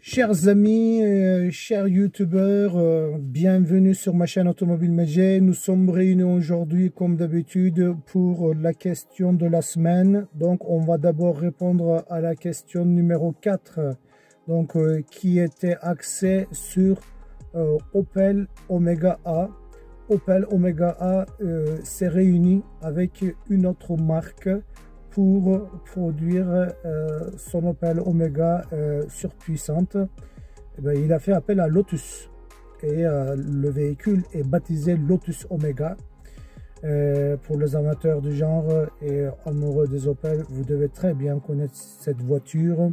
Chers amis, chers youtubeurs, bienvenue sur ma chaîne Automobile Méger. Nous sommes réunis aujourd'hui comme d'habitude pour la question de la semaine. Donc on va d'abord répondre à la question numéro 4, donc, qui était axée sur Opel Omega A. Opel Omega A s'est réuni avec une autre marque pour produire son Opel Omega surpuissante. Il a fait appel à Lotus et le véhicule est baptisé Lotus Omega. Pour les amateurs du genre et amoureux des Opel, vous devez très bien connaître cette voiture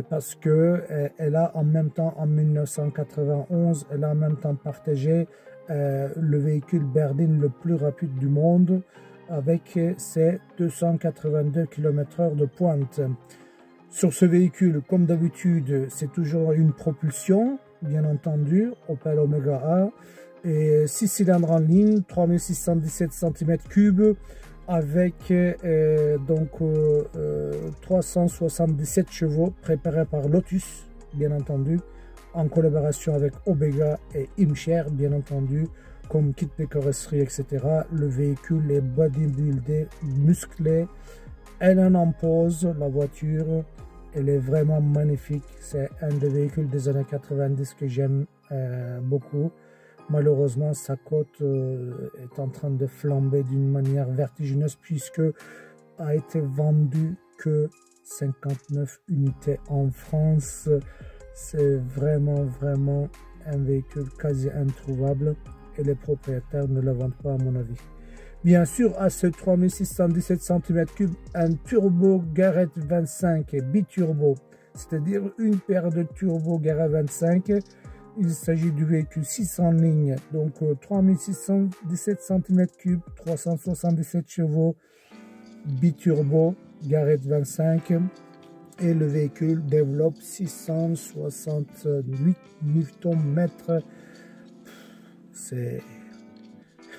parce que elle a en même temps, en 1991, elle a en même temps partagé le véhicule berline le plus rapide du monde, avec ses 282 km/h de pointe. Sur ce véhicule, comme d'habitude, c'est toujours une propulsion, bien entendu, Opel Omega A, et 6 cylindres en ligne, 3617 cm3, avec 377 chevaux préparés par Lotus, bien entendu, en collaboration avec Omega et Imcher, bien entendu, comme kit de carrosserie, etc. Le véhicule est bodybuildé, musclé, elle en pose, la voiture, elle est vraiment magnifique. C'est un des véhicules des années 90 que j'aime beaucoup. Malheureusement, sa cote est en train de flamber d'une manière vertigineuse puisque a été vendu que 59 unités en France. C'est vraiment un véhicule quasi introuvable et les propriétaires ne le vendent pas à mon avis. Bien sûr, à ce 3617 cm3, un turbo Garrett 25 biturbo, c'est-à-dire une paire de turbo Garrett 25. Il s'agit du véhicule 600 lignes, donc 3617 cm3, 377 chevaux, biturbo Garrett 25. Et le véhicule développe 668 Nm.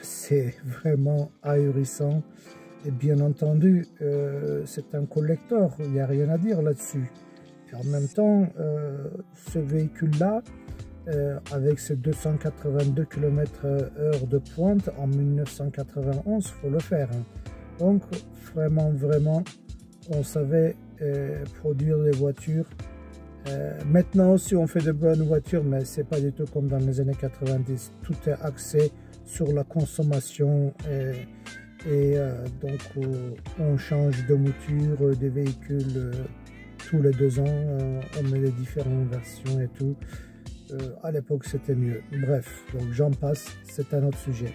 C'est vraiment ahurissant. Et bien entendu, c'est un collector, il n'y a rien à dire là-dessus. Et en même temps, ce véhicule-là, avec ses 282 km/h de pointe en 1991, il faut le faire. Hein. Donc, vraiment, on savait produire des voitures. Maintenant aussi, on fait de bonnes voitures, mais c'est pas du tout comme dans les années 90. Tout est axé sur la consommation donc on change de mouture des véhicules tous les 2 ans. On met les différentes versions et tout. À l'époque, c'était mieux. Bref, donc j'en passe, c'est un autre sujet.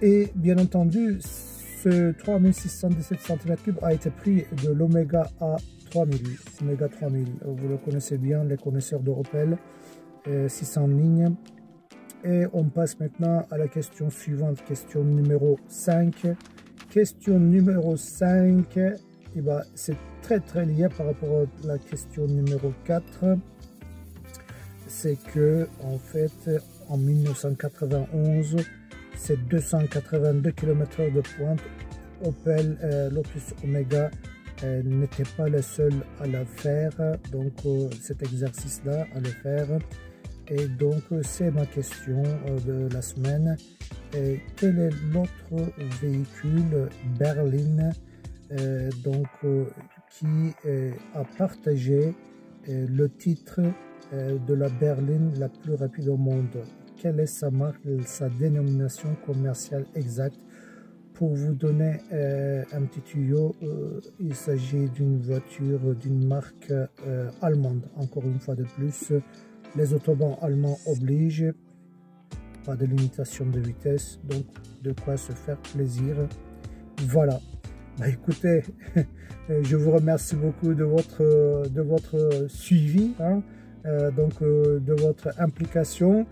Et bien entendu, ce 3617 cm3 a été pris de l'Omega A3000. Omega 3000, vous le connaissez bien, les connaisseurs d'Opel, 600 lignes. Et on passe maintenant à la question suivante, question numéro 5. Question numéro 5, c'est très lié par rapport à la question numéro 4. C'est que, en fait, en 1991, c'est 282 km/h de pointe. Opel Lotus Omega n'était pas le seul à le faire, donc cet exercice-là à le faire. Et donc c'est ma question de la semaine. Quel est l'autre véhicule berline qui a partagé le titre de la berline la plus rapide au monde? Quelle est sa marque, sa dénomination commerciale exacte? Pour vous donner un petit tuyau, il s'agit d'une voiture d'une marque allemande. Encore une fois de plus, les autobans allemands obligent, pas de limitation de vitesse, donc de quoi se faire plaisir. Voilà. Écoutez, je vous remercie beaucoup de votre suivi, hein, de votre implication.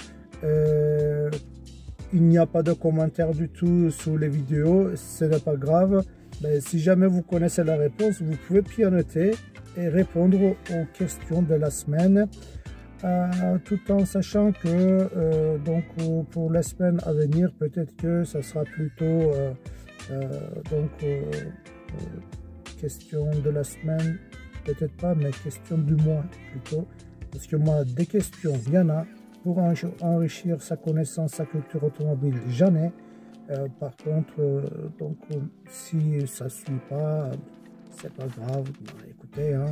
Il n'y a pas de commentaires du tout sous les vidéos, ce n'est pas grave. Mais si jamais vous connaissez la réponse, vous pouvez pianoter et répondre aux questions de la semaine, tout en sachant que pour la semaine à venir, peut-être que ça sera plutôt question de la semaine, peut-être pas, mais question du mois plutôt. Parce que moi, des questions, il y en a. Pour enrichir sa connaissance, sa culture automobile, j'en ai. Par contre, si ça ne suit pas, c'est pas grave. Bah, écoutez, hein,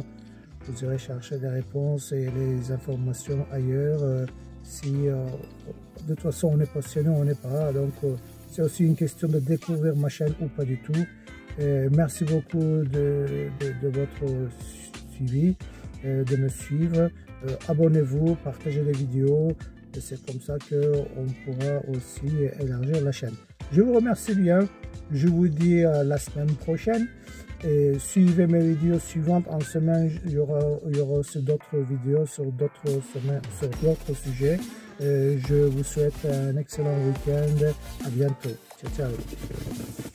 vous irez chercher des réponses et les informations ailleurs. Si de toute façon on est passionné, on n'est pas. Donc c'est aussi une question de découvrir ma chaîne ou pas du tout. Merci beaucoup de votre suivi, de me suivre. Abonnez-vous, partagez les vidéos. Et c'est comme ça qu'on pourra aussi élargir la chaîne. Je vous remercie bien. Je vous dis à la semaine prochaine. Et suivez mes vidéos suivantes. En semaine, il y aura aussi d'autres vidéos sur d'autres sujets. Je vous souhaite un excellent week-end. À bientôt. Ciao, ciao.